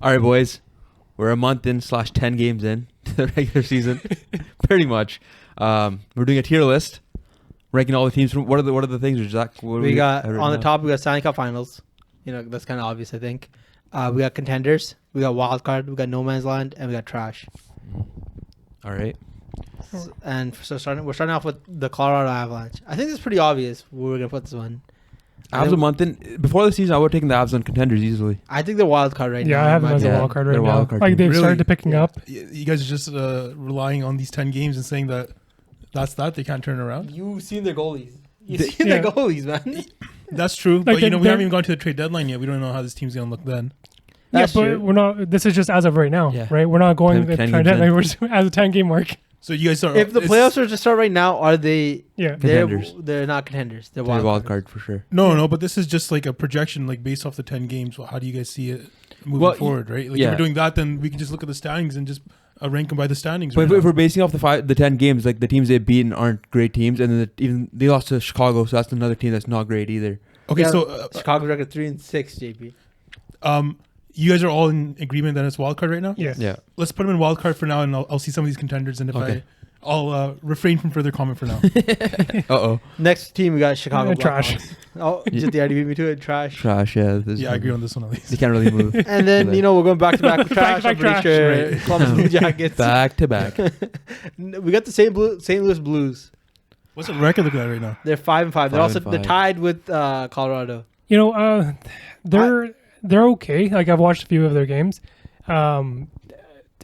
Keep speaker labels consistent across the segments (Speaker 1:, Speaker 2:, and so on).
Speaker 1: All right, boys. We're a month in / 10 games in to the regular season, pretty much. We're doing a tier list, ranking all the teams. What are the things? Zach,
Speaker 2: We got on the top. We got Stanley Cup Finals. That's kind of obvious, I think. We got Contenders. We got Wild Card. We got No Man's Land, and we got Trash.
Speaker 1: All right.
Speaker 2: And so we're starting off with the Colorado Avalanche. I think it's pretty obvious where we're gonna put this one.
Speaker 1: Avs a month in. Before the season, I would have taken the Avs on Contenders easily.
Speaker 2: I think they're Wild Card right now.
Speaker 3: Yeah, I have them as a Wild Card right now. Like they've started to picking up.
Speaker 4: You guys are just relying on these 10 games and saying that they can't turn around.
Speaker 2: You've seen their goalies. You've seen their goalies, man.
Speaker 4: That's true, but we haven't even gone to the trade deadline yet. We don't know how this team's gonna look then.
Speaker 3: That's true. We're not. This is just as of right now, right? We're not going to trade deadline. We're just as a 10-game mark.
Speaker 4: So you guys are.
Speaker 2: If the playoffs are to start right now, are they?
Speaker 3: Yeah,
Speaker 1: Contenders.
Speaker 2: They're not contenders. They're
Speaker 1: wild card for sure.
Speaker 4: No, but this is just like a projection, like based off the 10 games. Well, how do you guys see it moving forward, right? Like if we're doing that, then we can just look at the standings and just rank them by the standings.
Speaker 1: But if we're basing off the 10 games, like the teams they've beaten aren't great teams, and then they lost to Chicago, so that's another team that's not great either.
Speaker 4: Okay, so
Speaker 2: Chicago's record 3-6, JP.
Speaker 4: You guys are all in agreement that it's wild card right now?
Speaker 3: Yes.
Speaker 1: Yeah.
Speaker 4: Let's put them in wild card for now, and I'll see some of these contenders, and if I'll refrain from further comment for now.
Speaker 2: Next team, we got Chicago
Speaker 3: Trash.
Speaker 2: Oh, did they already beat me to it? Trash.
Speaker 1: Trash, yeah.
Speaker 4: I agree on this one at least.
Speaker 1: They can't really move.
Speaker 2: And then, we're going back to back with Trash. I'm pretty sure.
Speaker 4: Right.
Speaker 2: Columbus Blue Jackets.
Speaker 1: Back to back.
Speaker 2: We got the St. Louis Blues.
Speaker 4: What's the record looking at right now?
Speaker 2: They're 5-5. They're tied with Colorado.
Speaker 3: They're okay. Like I've watched a few of their games. I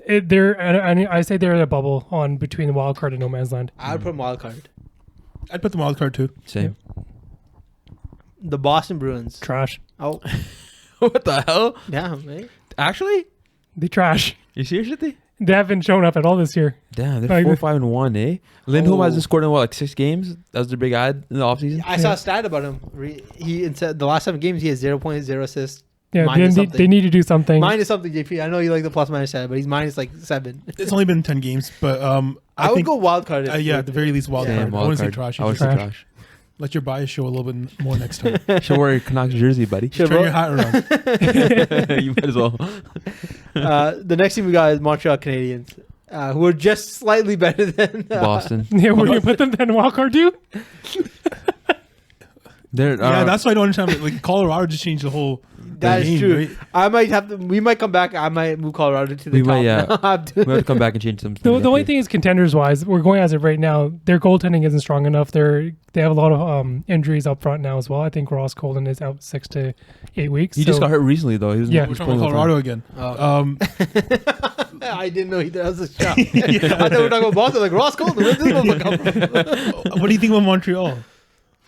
Speaker 3: say they're in a bubble on between the wild card and No Man's Land.
Speaker 2: I would put them wild card.
Speaker 4: I'd put the wild card too.
Speaker 1: Same.
Speaker 2: The Boston Bruins.
Speaker 3: Trash.
Speaker 2: Oh.
Speaker 1: What the hell?
Speaker 2: Yeah, mate.
Speaker 1: Actually?
Speaker 3: They trash.
Speaker 1: You serious with me?
Speaker 3: They haven't shown up at all this year.
Speaker 1: Damn, they're 4-5-1, eh? Lindholm hasn't scored in 6 games? That was their big ad in the offseason?
Speaker 2: I saw a stat about him. He said the last 7 games he has 0.0 assists.
Speaker 3: Yeah, they need to do something.
Speaker 2: Minus something, JP. I know you like the plus minus stat, but he's minus 7.
Speaker 4: It's only been 10 games, but I
Speaker 2: would go wild card.
Speaker 4: At the very least wild card. I wouldn't say trash.
Speaker 1: I would say trash.
Speaker 4: Let your bias show a little bit more next time.
Speaker 1: Should wear your Canucks jersey, buddy.
Speaker 4: Turn your hat around.
Speaker 1: You might as well.
Speaker 2: The next team we got is Montreal Canadiens, who are just slightly better than
Speaker 1: Boston.
Speaker 3: Yeah, we're gonna put them in wild card too.
Speaker 4: That's why I don't understand. Like Colorado just changed the whole.
Speaker 2: That is true. Right? I might have to. We might come back. I might move Colorado to the top.
Speaker 1: We have to come back and change some.
Speaker 3: The only thing is contenders wise, we're going as of right now. Their goaltending isn't strong enough. They have a lot of injuries up front now as well. I think Ross Colton is out 6 to 8 weeks.
Speaker 1: He just got hurt recently though. He was
Speaker 4: we're talking about Colorado again.
Speaker 2: I didn't know that was a shot. I thought we were talking about Boston. Like Ross Colton. Where's this one come from?
Speaker 4: What do you think about Montreal?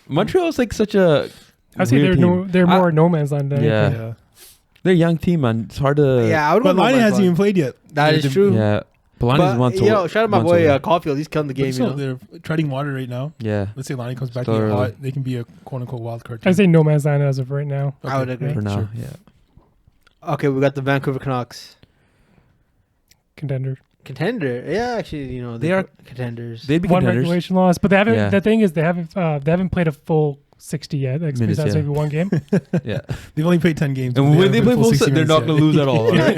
Speaker 1: Montreal is like such a.
Speaker 3: I say they're more No Man's Land than anything.
Speaker 1: Yeah. They're a young team, man. It's hard to.
Speaker 2: Yeah,
Speaker 4: but Laine hasn't even played yet.
Speaker 2: That is true.
Speaker 1: Yeah. Polani's months old.
Speaker 2: Shout out my boy Caulfield. He's killing the game.
Speaker 4: They're treading water right now.
Speaker 1: Yeah.
Speaker 4: Let's say Laine comes back to get hot. They can be a quote unquote wild card team.
Speaker 3: I say No Man's Land as of right now.
Speaker 2: Okay. I would agree.
Speaker 1: For now,
Speaker 4: sure.
Speaker 1: yeah.
Speaker 2: Okay, we got the Vancouver Canucks.
Speaker 3: Contender.
Speaker 2: Yeah, actually,
Speaker 1: they are
Speaker 2: contenders.
Speaker 1: They'd be
Speaker 3: one
Speaker 1: contenders.
Speaker 3: regulation loss, but they haven't. Yeah. The thing is, they haven't played a full 60 yet. Like,
Speaker 1: Minutes,
Speaker 3: that's maybe one game.
Speaker 1: Yeah,
Speaker 4: they've only played 10 games.
Speaker 1: And when they play full 60, they're not going to lose at all. Right?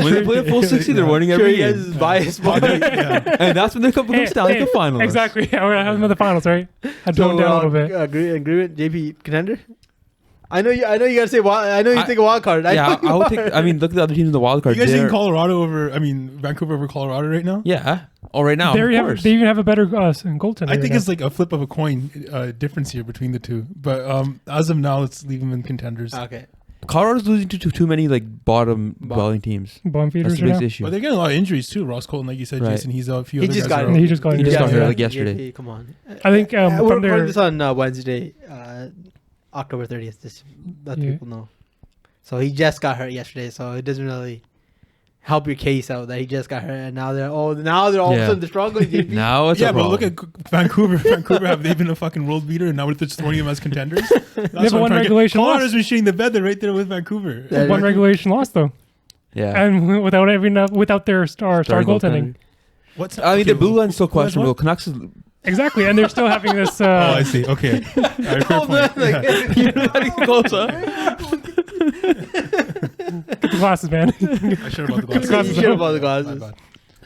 Speaker 1: When they play a full 60, they're winning every game.
Speaker 2: Is biased,
Speaker 1: and that's when they come to Stanley Cup finals.
Speaker 3: Exactly. We're gonna have them in the finals, right? I toned down a little bit.
Speaker 2: Agreement. JP contender. I know you gotta say wild. I know you think a wild card.
Speaker 1: I would take. I mean, look at the other teams in the wild card.
Speaker 4: You guys think Colorado Vancouver over Colorado right now?
Speaker 1: Yeah. Oh, right now.
Speaker 3: They even have a better goaltender.
Speaker 4: I think it's like a flip of a coin difference here between the two. But as of now, let's leave them in contenders.
Speaker 2: Okay.
Speaker 1: Colorado's losing to too many bottom dwelling teams.
Speaker 3: Bomb feeders.
Speaker 1: That's the biggest issue.
Speaker 4: But they're getting a lot of injuries too. Ross Colton, like you said, Jason, he's a few.
Speaker 2: He just got hurt
Speaker 1: yesterday.
Speaker 2: Come on.
Speaker 3: I think
Speaker 2: we're recording this on Wednesday, October 30th. Let people know. So he just got hurt yesterday. So it doesn't really help your case out that he just got hurt, and now they're all of a sudden they're struggling.
Speaker 1: Now it's a
Speaker 4: but look at Vancouver. Vancouver, have they been a fucking world beater, and now we're just throwing them as contenders?
Speaker 3: They have one regulation loss.
Speaker 4: Colorado's been shitting the bed. They're right there with Vancouver.
Speaker 3: One regulation loss though.
Speaker 1: Yeah,
Speaker 3: and without their star goaltending.
Speaker 1: The blue line's still questionable. Canucks is.
Speaker 3: Exactly, and they're still having this.
Speaker 4: I see. Okay. Right, fair point.
Speaker 1: You're getting close, huh?
Speaker 3: Get the glasses, man.
Speaker 4: I should have bought the glasses.
Speaker 2: You should have bought the
Speaker 4: My
Speaker 2: glasses.
Speaker 4: bad.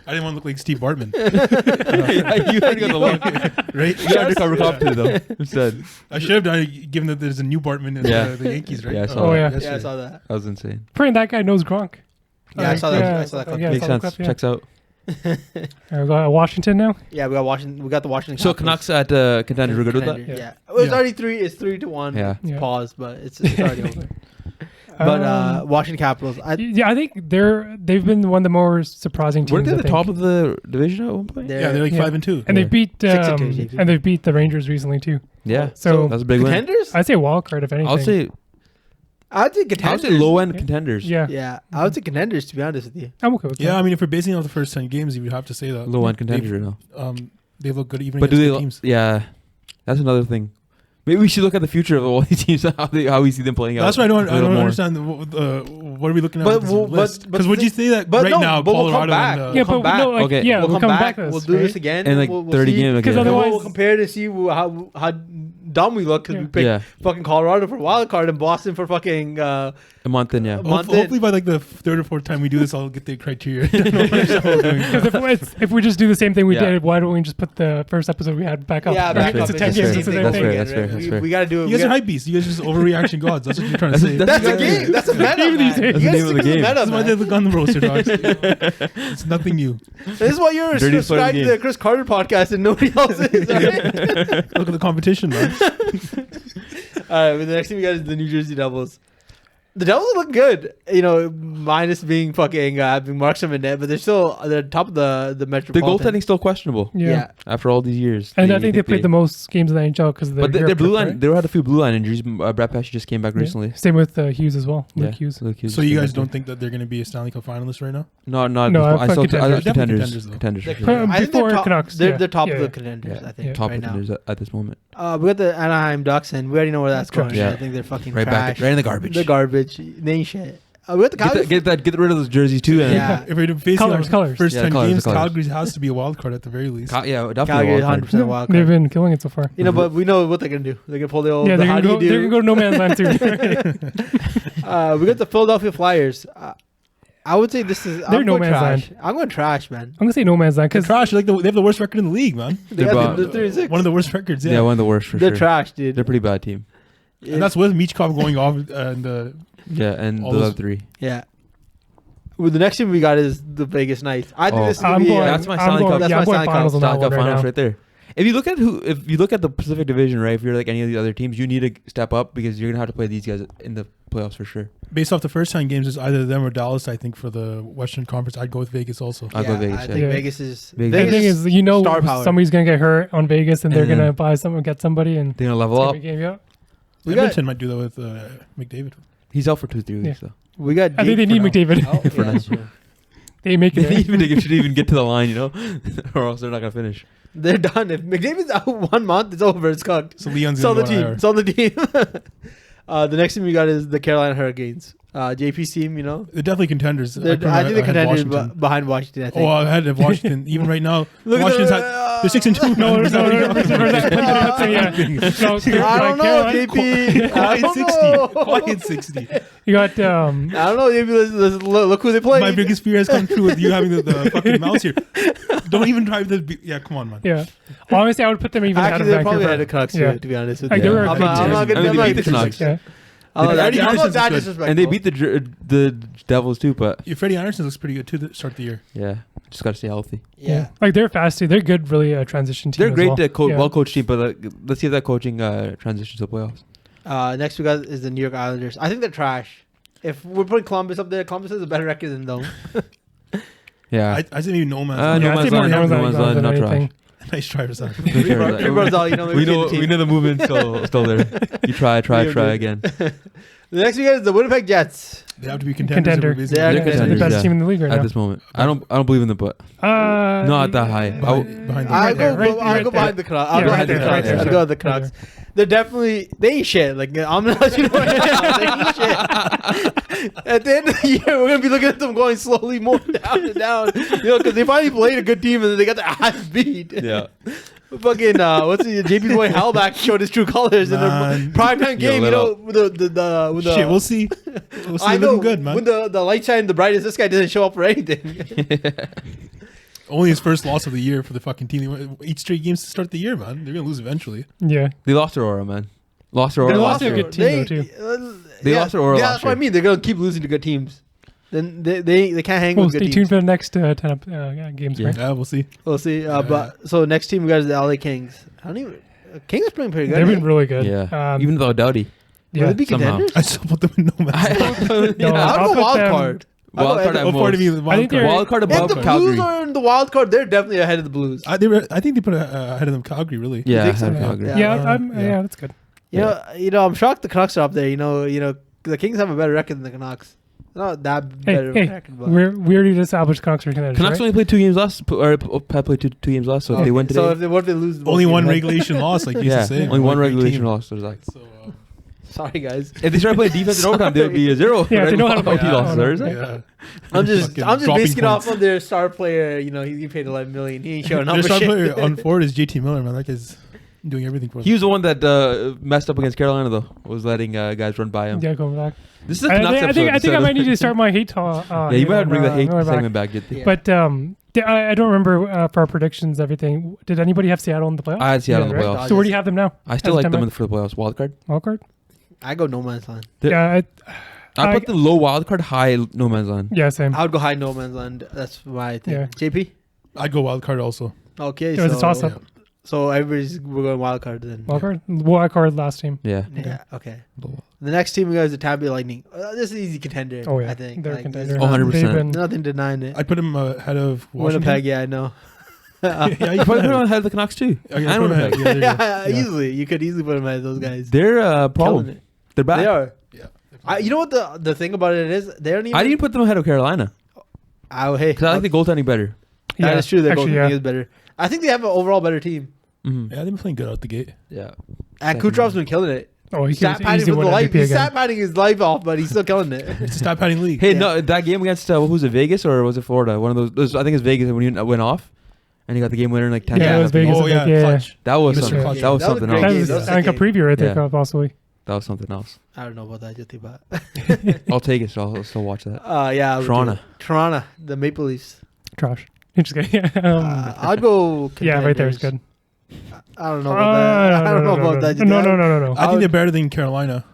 Speaker 4: I didn't want to look like Steve Bartman.
Speaker 1: Yeah, you already got the look.
Speaker 4: Right?
Speaker 1: You undercover cop too, though. Instead,
Speaker 4: I should have done it, given that there's a new Bartman in the Yankees, right?
Speaker 1: Yeah, I saw
Speaker 3: Oh,
Speaker 1: that.
Speaker 3: yeah.
Speaker 2: Yeah, I saw that.
Speaker 1: That was insane.
Speaker 3: Praying that guy knows Gronk.
Speaker 2: Yeah, I saw that.
Speaker 3: Yeah,
Speaker 2: I saw that. clip.
Speaker 3: yeah, I
Speaker 1: Makes
Speaker 3: saw the
Speaker 1: sense.
Speaker 3: clip, yeah.
Speaker 1: Checks out.
Speaker 3: All right, we got Washington now.
Speaker 2: Yeah, we got Washington. We got the Washington.
Speaker 1: So
Speaker 2: Capitals.
Speaker 1: Canucks at Contenders. We're good with that.
Speaker 2: Contender,
Speaker 3: Yeah.
Speaker 2: Yeah. It was
Speaker 4: Yeah.
Speaker 2: already 3. It's 3-1.
Speaker 1: Yeah.
Speaker 3: Yeah.
Speaker 2: Pause, but it's already over. But Washington Capitals.
Speaker 3: Yeah, I think they've been one of the more surprising teams.
Speaker 1: Weren't they
Speaker 3: I
Speaker 1: the
Speaker 3: think.
Speaker 1: top of the division at one point?
Speaker 4: Yeah, they're like
Speaker 3: Yeah.
Speaker 4: 5-2.
Speaker 3: And
Speaker 1: Yeah.
Speaker 3: they beat
Speaker 2: 6-2, JP.
Speaker 3: and they beat the Rangers recently too.
Speaker 1: Yeah.
Speaker 3: So
Speaker 1: That's a big win.
Speaker 2: Contenders.
Speaker 3: I'd say wild card if anything.
Speaker 1: I'll say
Speaker 2: I'd say Contenders.
Speaker 1: low end
Speaker 3: Yeah.
Speaker 1: contenders.
Speaker 3: Yeah,
Speaker 2: Yeah, I would say Contenders. To be honest with you.
Speaker 3: I'm okay with
Speaker 4: Yeah,
Speaker 3: that.
Speaker 4: I mean, if we're basing it off the first 10 games, you would have to say that.
Speaker 1: Low end contenders right now.
Speaker 4: They look good even
Speaker 1: But do
Speaker 4: against
Speaker 1: they?
Speaker 4: the teams.
Speaker 1: Yeah, that's another thing. Maybe we should look at the future of all these teams, how we see them playing out.
Speaker 4: That's why I
Speaker 1: a
Speaker 4: don't
Speaker 1: little more.
Speaker 4: understand. What are we looking at
Speaker 2: But-
Speaker 4: with this
Speaker 2: but-
Speaker 4: list?
Speaker 2: but
Speaker 4: Because would you say that
Speaker 2: but
Speaker 4: right
Speaker 2: no,
Speaker 4: now,
Speaker 2: but we'll come
Speaker 4: Colorado
Speaker 2: back.
Speaker 4: and
Speaker 3: Yeah,
Speaker 2: We'll come
Speaker 3: but no,
Speaker 2: back.
Speaker 3: like,
Speaker 1: Okay.
Speaker 3: yeah,
Speaker 2: we'll
Speaker 3: we'll
Speaker 2: come back.
Speaker 3: to this,
Speaker 2: We'll do this
Speaker 3: right?
Speaker 2: again.
Speaker 1: And like
Speaker 2: we'll
Speaker 1: 30
Speaker 2: see.
Speaker 1: games
Speaker 3: Because
Speaker 1: again.
Speaker 3: otherwise-
Speaker 2: We'll compare to see how dumb we look because we picked
Speaker 1: Yeah,
Speaker 2: fucking Colorado for wild card and Boston for fucking.
Speaker 1: a month in. Yeah,
Speaker 2: month
Speaker 4: Hopefully by like the third or fourth time we do this, I'll get the criteria.
Speaker 3: Because if we just do the same thing we
Speaker 1: Yeah.
Speaker 3: did, why don't we just put the first episode we had back up?
Speaker 2: Yeah,
Speaker 3: Right?
Speaker 2: back
Speaker 1: That's
Speaker 2: up.
Speaker 3: It's
Speaker 1: fair.
Speaker 3: a 10
Speaker 2: It's
Speaker 3: games.
Speaker 2: the
Speaker 3: It's
Speaker 2: same
Speaker 3: the
Speaker 2: thing
Speaker 3: same
Speaker 2: again,
Speaker 3: thing.
Speaker 1: That's fair,
Speaker 2: right?
Speaker 1: that's fair.
Speaker 2: We got to do it.
Speaker 4: You guys are hype beasts. You guys are just overreaction gods. That's what you're trying to say.
Speaker 2: That's the game. That's the meta.
Speaker 3: game
Speaker 2: Man.
Speaker 3: these days.
Speaker 2: You
Speaker 1: That's the
Speaker 2: guys
Speaker 1: name of the
Speaker 2: stick with
Speaker 1: game.
Speaker 2: meta,
Speaker 4: That's why they
Speaker 2: man.
Speaker 4: look on the roster, dogs. It's nothing new.
Speaker 2: This is why you're
Speaker 1: Dirtiest player in
Speaker 2: subscribed
Speaker 1: the
Speaker 2: to the
Speaker 1: game.
Speaker 2: Chris Carter podcast and nobody else is. Right?
Speaker 4: Look at the competition, man.
Speaker 2: All right, but the next thing we got is the New Jersey Devils. The Devils look good, minus being fucking having Markstrom in net, but they're top of the
Speaker 1: the
Speaker 2: Metropolitan.
Speaker 1: goaltending's still questionable
Speaker 3: Yeah.
Speaker 1: after all these years.
Speaker 3: And I think they played the most games in the NHL because of
Speaker 1: But their
Speaker 3: Europe
Speaker 1: blue
Speaker 3: trip,
Speaker 1: line,
Speaker 3: right?
Speaker 1: they had a few blue line injuries. Brad Pesci just came back
Speaker 3: Yeah.
Speaker 1: recently.
Speaker 3: Same with Hughes as well. Luke
Speaker 1: Yeah,
Speaker 3: Hughes.
Speaker 1: Luke Hughes
Speaker 4: So
Speaker 1: just
Speaker 4: you
Speaker 1: came
Speaker 4: guys
Speaker 1: back.
Speaker 4: don't think that they're going to be a Stanley Cup finalist right now?
Speaker 1: No,
Speaker 3: No,
Speaker 1: I still
Speaker 3: contenders.
Speaker 4: Definitely
Speaker 1: contenders.
Speaker 4: contenders, though.
Speaker 1: Contenders. for
Speaker 2: They're-
Speaker 1: sure.
Speaker 3: But
Speaker 2: I think
Speaker 3: before
Speaker 2: they're top,
Speaker 3: Canucks,
Speaker 2: they're
Speaker 3: yeah.
Speaker 2: the top of
Speaker 3: Yeah.
Speaker 2: the contenders.
Speaker 1: Yeah.
Speaker 2: I think
Speaker 1: Top
Speaker 2: right now.
Speaker 1: contenders at this moment.
Speaker 2: We got the Anaheim Ducks, and we already know where that's
Speaker 3: Trash.
Speaker 2: going.
Speaker 1: Yeah.
Speaker 2: I think they're fucking
Speaker 1: Right
Speaker 2: trash.
Speaker 1: back, right in the garbage.
Speaker 2: The garbage. They ain't shit. We got the Calgary.
Speaker 1: Get rid of those jerseys too. And
Speaker 2: Yeah.
Speaker 4: If we're facing
Speaker 3: Colors.
Speaker 4: first
Speaker 1: Yeah,
Speaker 4: 10
Speaker 1: colors,
Speaker 4: games,
Speaker 1: the colors.
Speaker 4: Calgary has to be a wild card at the very least.
Speaker 1: Yeah, definitely.
Speaker 2: Calgary
Speaker 1: a
Speaker 2: is
Speaker 1: wild
Speaker 2: 100%
Speaker 1: card.
Speaker 2: wild
Speaker 3: They've
Speaker 2: card.
Speaker 3: been killing it so far.
Speaker 2: But we know what they're gonna do. They're gonna pull the old.
Speaker 3: Yeah, they're
Speaker 2: how
Speaker 3: gonna
Speaker 2: do you
Speaker 3: go
Speaker 2: do?
Speaker 3: no man's land too.
Speaker 2: We got the Philadelphia Flyers. I would say this is.
Speaker 3: They're
Speaker 2: I'm
Speaker 3: no
Speaker 2: going
Speaker 3: man's
Speaker 2: trash. I'm going trash, man.
Speaker 3: I'm gonna say no man's land
Speaker 4: They're
Speaker 3: because
Speaker 4: trash. Like they have the worst record in the league, man.
Speaker 1: They're bad.
Speaker 2: They're 3-6.
Speaker 4: One of the worst records.
Speaker 1: Yeah,
Speaker 4: Yeah,
Speaker 1: one of the worst for
Speaker 2: They're
Speaker 1: sure.
Speaker 2: trash, dude.
Speaker 1: They're a pretty bad team.
Speaker 4: and that's with Michkov going off and the.
Speaker 1: Yeah, and
Speaker 4: All
Speaker 1: the
Speaker 4: those-
Speaker 1: other three.
Speaker 2: Yeah. Well, the next team we got is the Vegas Knights. I think
Speaker 1: Oh.
Speaker 2: this is gonna
Speaker 3: I'm
Speaker 2: be.
Speaker 3: going.
Speaker 1: That's my
Speaker 3: I'm
Speaker 1: Stanley
Speaker 3: going,
Speaker 1: Cup.
Speaker 2: That's
Speaker 3: yeah,
Speaker 2: my
Speaker 3: I'm going
Speaker 2: Stanley Cup.
Speaker 3: finals on that
Speaker 1: Stanley
Speaker 3: one
Speaker 1: Cup
Speaker 3: right
Speaker 1: finals
Speaker 3: now.
Speaker 1: right there. If you look at the Pacific Division, right? If you're like any of the other teams, you need to step up because you're gonna have to play these guys in the playoffs for sure.
Speaker 4: Based off the first 10 games, it's either them or Dallas. I think for the Western Conference, I'd go with Vegas also.
Speaker 1: I'll go Vegas,
Speaker 2: I
Speaker 1: yeah.
Speaker 2: think
Speaker 3: Yeah.
Speaker 2: Vegas is.
Speaker 1: Vegas.
Speaker 3: The thing is, you know,
Speaker 2: star power.
Speaker 3: somebody's gonna get hurt on Vegas, and they're
Speaker 1: And then-
Speaker 3: gonna buy someone, get somebody, and
Speaker 1: They're gonna level
Speaker 3: it's gonna
Speaker 1: up.
Speaker 3: be a game, yeah.
Speaker 2: We got-
Speaker 4: Edmonton might do that with McDavid.
Speaker 1: He's out for 2-3 weeks though.
Speaker 2: We got.
Speaker 3: I think they
Speaker 2: Jake
Speaker 3: need
Speaker 2: for now.
Speaker 3: McDavid.
Speaker 2: Oh,
Speaker 1: For
Speaker 2: yeah,
Speaker 1: now.
Speaker 2: that's true.
Speaker 3: They make
Speaker 1: They
Speaker 3: it.
Speaker 1: should even get to the line, or else they're not gonna finish.
Speaker 2: They're done. If McDavid's out 1 month, it's over. It's cooked.
Speaker 4: So Leon's
Speaker 2: Sell
Speaker 4: gonna
Speaker 2: the
Speaker 4: go on
Speaker 2: team.
Speaker 4: IR.
Speaker 2: Sell the team. The next team we got is the Carolina Hurricanes. JP's team,
Speaker 4: They're definitely contenders.
Speaker 2: I think they're
Speaker 4: had
Speaker 2: contenders
Speaker 4: Washington.
Speaker 2: behind Washington. I think.
Speaker 4: Oh, I had Washington. Even right now,
Speaker 2: Look at
Speaker 4: Washington's
Speaker 2: the-
Speaker 4: they're 6-2.
Speaker 3: No,
Speaker 4: man.
Speaker 3: no, no,
Speaker 2: I don't know, JP. I
Speaker 4: Quiet
Speaker 2: don't
Speaker 4: 60.
Speaker 2: know.
Speaker 4: Quiet 60.
Speaker 3: You got
Speaker 2: I don't know, JP. Let's look who they play.
Speaker 4: My biggest fear has come true with you having the fucking mouse here. Don't even drive the. Yeah, come on, man.
Speaker 3: yeah. Honestly, I would put them even ahead
Speaker 2: Actually,
Speaker 3: of
Speaker 2: they're probably
Speaker 3: Vancouver.
Speaker 2: ahead of Canucks,
Speaker 3: Yeah.
Speaker 2: to be honest with
Speaker 3: Like,
Speaker 2: you.
Speaker 3: they were
Speaker 2: I'm
Speaker 3: a
Speaker 2: not
Speaker 3: good
Speaker 2: gonna.
Speaker 1: team. I mean,
Speaker 2: I'm
Speaker 1: they
Speaker 2: not
Speaker 1: beat the
Speaker 2: gonna
Speaker 1: Canucks.
Speaker 3: Yeah.
Speaker 2: I'm not
Speaker 4: Eddie Anderson's
Speaker 2: that
Speaker 4: good.
Speaker 2: disrespectful.
Speaker 1: And they beat the Devils too, but
Speaker 4: Yeah, Freddie Anderson looks pretty good too to start the year.
Speaker 1: yeah, just gotta stay healthy.
Speaker 2: Yeah.
Speaker 3: Like they're fast too. They're good, really transition team.
Speaker 1: They're
Speaker 3: as
Speaker 1: great,
Speaker 3: well.
Speaker 1: well coached team, but let's see if that coaching transitions to the playoffs.
Speaker 2: Next we got is the New York Islanders. I think they're trash. If we're putting Columbus up there, Columbus has a better record than them.
Speaker 1: Yeah,
Speaker 4: I say maybe no man's
Speaker 1: No
Speaker 3: I'd
Speaker 1: man's
Speaker 3: say more
Speaker 1: land,
Speaker 3: no
Speaker 1: no
Speaker 3: man's
Speaker 1: man's
Speaker 3: land
Speaker 1: land,
Speaker 3: than
Speaker 1: not
Speaker 3: anything.
Speaker 4: nice try for that.
Speaker 2: Barzal, you know, maybe
Speaker 1: we
Speaker 2: get
Speaker 1: know
Speaker 2: the team.
Speaker 1: we know the movement's still there. You try again.
Speaker 2: The next we got is the Winnipeg Jets.
Speaker 4: They have to be contenders.
Speaker 3: Contender.
Speaker 4: if we're
Speaker 2: They are
Speaker 4: basically-
Speaker 3: They're the
Speaker 1: contenders,
Speaker 3: best
Speaker 1: yeah.
Speaker 3: team in the league right
Speaker 1: At
Speaker 3: now.
Speaker 1: this moment, I don't believe in the but. Not that high.
Speaker 4: Behind the
Speaker 2: I
Speaker 3: Right there,
Speaker 2: go
Speaker 3: right
Speaker 2: behind
Speaker 3: there.
Speaker 2: the Canucks.
Speaker 3: Yeah,
Speaker 2: I'll go
Speaker 3: right
Speaker 2: behind the
Speaker 3: there,
Speaker 2: Canucks.
Speaker 3: right there.
Speaker 2: I'll go with the Canucks. they ain't shit. Like I'm gonna let you know right now, they ain't shit. At the end of the year, we're gonna be looking at them going slowly more down and down. Because they finally played a good team and then they got their ass beat.
Speaker 1: Yeah.
Speaker 2: Fucking JP's boy Halbach showed his true colors in the primetime game. With the
Speaker 4: shit. We'll see. We'll see.
Speaker 2: I know.
Speaker 4: Good, man.
Speaker 2: When the light shine the brightest, this guy doesn't show up for anything.
Speaker 4: Only his first loss of the year for the fucking team. They won 8 straight games to start the year, man. They're gonna lose eventually.
Speaker 3: Yeah.
Speaker 1: They lost their aura, man. Lost their aura.
Speaker 3: They
Speaker 1: last
Speaker 3: lost their
Speaker 1: year.
Speaker 3: good team, though, too.
Speaker 1: They lost their aura
Speaker 2: Yeah,
Speaker 1: last
Speaker 2: that's what I
Speaker 1: year.
Speaker 2: mean. They're gonna keep losing to good teams. Then they can't hang
Speaker 3: Well,
Speaker 2: with good
Speaker 3: stay
Speaker 2: teams.
Speaker 3: tuned for the next 10 games,
Speaker 1: Yeah.
Speaker 3: right?
Speaker 4: Yeah, we'll see.
Speaker 2: We'll see. But so next team we got is the LA Kings. I don't even. Kings are playing pretty good.
Speaker 3: They've
Speaker 2: eh?
Speaker 3: been really good.
Speaker 1: Yeah. Even without Doughty.
Speaker 2: Will
Speaker 3: Yeah.
Speaker 2: they be
Speaker 1: somehow.
Speaker 2: contenders?
Speaker 4: I still put them in no man's land.
Speaker 3: No,
Speaker 2: I'll
Speaker 3: I'll
Speaker 2: go
Speaker 3: put
Speaker 2: wild
Speaker 3: them-
Speaker 2: card.
Speaker 1: Wild card at
Speaker 4: Oh, pardon me,
Speaker 1: most.
Speaker 4: wild
Speaker 3: I think
Speaker 4: card.
Speaker 3: they're-
Speaker 1: Wild card
Speaker 2: If
Speaker 1: above
Speaker 2: the
Speaker 1: Calgary.
Speaker 2: Blues are in the wild card, they're definitely ahead of the Blues.
Speaker 4: I think they put ahead of them Calgary, really.
Speaker 1: Yeah,
Speaker 2: think so?
Speaker 1: ahead of
Speaker 3: Yeah.
Speaker 1: Calgary.
Speaker 2: Yeah.
Speaker 3: Yeah, that's good.
Speaker 2: You know, I'm shocked the Canucks are up there. You know, the Kings have a better record than the Canucks. Not that better
Speaker 3: Hey,
Speaker 2: record, but
Speaker 3: we already established Canucks are contenders,
Speaker 1: Canucks
Speaker 3: right?
Speaker 1: only played 2 games last, or have played two games last. So if they win today,
Speaker 2: So what if they lose? both
Speaker 4: Only one
Speaker 2: games?
Speaker 4: regulation loss, like you used
Speaker 1: yeah,
Speaker 4: to say.
Speaker 1: only one
Speaker 4: Like, great
Speaker 1: regulation
Speaker 4: team.
Speaker 1: loss. So it's like,
Speaker 4: So,
Speaker 2: Sorry, guys.
Speaker 1: if they started playing defense in overtime, they would be a 0.
Speaker 3: Yeah, they know how to play
Speaker 1: OT losses.
Speaker 3: defense.
Speaker 1: Right?
Speaker 4: yeah.
Speaker 2: I'm just
Speaker 4: Fucking
Speaker 2: basing it
Speaker 4: dropping
Speaker 2: off
Speaker 4: points.
Speaker 2: of their star player. You know, he paid $11 million. He ain't showing up
Speaker 4: Their
Speaker 2: for
Speaker 4: star
Speaker 2: shit.
Speaker 4: player on forward is JT Miller, man. That guy's doing everything for them.
Speaker 1: He was the one that messed up against Carolina, though. Was letting guys run by him.
Speaker 3: Yeah, going back.
Speaker 1: This is a
Speaker 3: I
Speaker 1: Canucks
Speaker 3: think
Speaker 1: episode.
Speaker 3: I might need to start my hate talk.
Speaker 1: Yeah, you might have to bring the hate
Speaker 3: Miller back.
Speaker 1: segment back. Did
Speaker 2: Yeah.
Speaker 3: But I don't remember for our predictions, everything. Did anybody have Seattle in the playoffs?
Speaker 1: I had Seattle in the
Speaker 3: right?
Speaker 1: playoffs.
Speaker 3: So where do you have them now?
Speaker 1: I still
Speaker 3: As
Speaker 1: like
Speaker 3: 10
Speaker 1: them
Speaker 3: man?
Speaker 1: for the playoffs. Wild card.
Speaker 3: Wild card?
Speaker 2: I go no man's land.
Speaker 3: Yeah,
Speaker 1: I put the low wild card, high no man's land.
Speaker 3: yeah, same.
Speaker 2: I would go high no man's land. That's my thing.
Speaker 3: Yeah.
Speaker 2: JP.
Speaker 4: I'd go wild card also.
Speaker 2: Okay,
Speaker 3: It was a toss up.
Speaker 2: So we're going wild card then.
Speaker 3: Wild card last team.
Speaker 1: Yeah.
Speaker 2: Yeah. Okay. The next team we got is the Tampa Bay Lightning. This is an easy contender.
Speaker 3: Oh yeah,
Speaker 2: I think
Speaker 3: they're a
Speaker 2: Like,
Speaker 3: contender.
Speaker 2: there's
Speaker 1: 100%.
Speaker 3: They've been-
Speaker 2: Nothing denying it.
Speaker 4: I'd put him ahead of Washington.
Speaker 2: Winnipeg, yeah, I know.
Speaker 4: Yeah, you
Speaker 1: You probably put them ahead of the Canucks too.
Speaker 4: Okay,
Speaker 1: And
Speaker 4: put him
Speaker 1: Winnipeg.
Speaker 4: ahead. Yeah, there you go.
Speaker 2: yeah,
Speaker 4: Yeah.
Speaker 2: easily. You could easily put them as those guys.
Speaker 1: They're a
Speaker 2: Killing
Speaker 1: problem.
Speaker 2: it.
Speaker 1: They're back.
Speaker 2: They are.
Speaker 4: Yeah.
Speaker 2: You know what the thing about it is? They don't even.
Speaker 1: I didn't put them ahead of Carolina
Speaker 2: Hey,
Speaker 1: because I like the goaltending better.
Speaker 2: that
Speaker 3: yeah,
Speaker 2: is true. Their
Speaker 3: actually,
Speaker 2: goaltending
Speaker 3: yeah.
Speaker 2: is better. I think they have an overall better team.
Speaker 1: Mm-hmm.
Speaker 4: Yeah, they've been playing good out the gate.
Speaker 1: Yeah.
Speaker 2: And
Speaker 1: Second.
Speaker 2: Kucherov's been killing it.
Speaker 3: Oh, he
Speaker 2: Stat
Speaker 3: could
Speaker 2: padding
Speaker 3: easily
Speaker 2: with
Speaker 3: win
Speaker 2: the life.
Speaker 3: MVP
Speaker 2: He's
Speaker 3: again.
Speaker 2: stat padding his life off, but he's still killing it.
Speaker 4: It's a stat padding league.
Speaker 1: Hey,
Speaker 2: Yeah.
Speaker 1: no, that game against what was it, Vegas or was it Florida? One of those. I think it's Vegas when you went off, and you got the game winner in like 10
Speaker 3: Yeah, it was
Speaker 1: seconds.
Speaker 3: Vegas.
Speaker 4: Oh, yeah.
Speaker 3: Yeah.
Speaker 4: Clutch.
Speaker 1: That was
Speaker 4: Mr.
Speaker 1: something.
Speaker 4: Clutch.
Speaker 1: That was
Speaker 2: That was a
Speaker 1: something
Speaker 2: great
Speaker 3: That
Speaker 1: else.
Speaker 2: game.
Speaker 3: was
Speaker 2: That was a
Speaker 3: like a
Speaker 2: game.
Speaker 3: preview right there,
Speaker 1: Yeah.
Speaker 3: possibly.
Speaker 1: That was something else.
Speaker 2: I don't know about that, Jyoti, but
Speaker 1: I'll take it. So I'll still watch that.
Speaker 2: yeah, I would do
Speaker 1: Toronto.
Speaker 2: it. Toronto, the Maple Leafs.
Speaker 3: Trash. I'm just kidding.
Speaker 2: I'd go.
Speaker 3: Yeah, right there is
Speaker 2: Contenders.
Speaker 3: good.
Speaker 2: I don't know about that. I don't know about that.
Speaker 3: No.
Speaker 4: I think they're better than Carolina.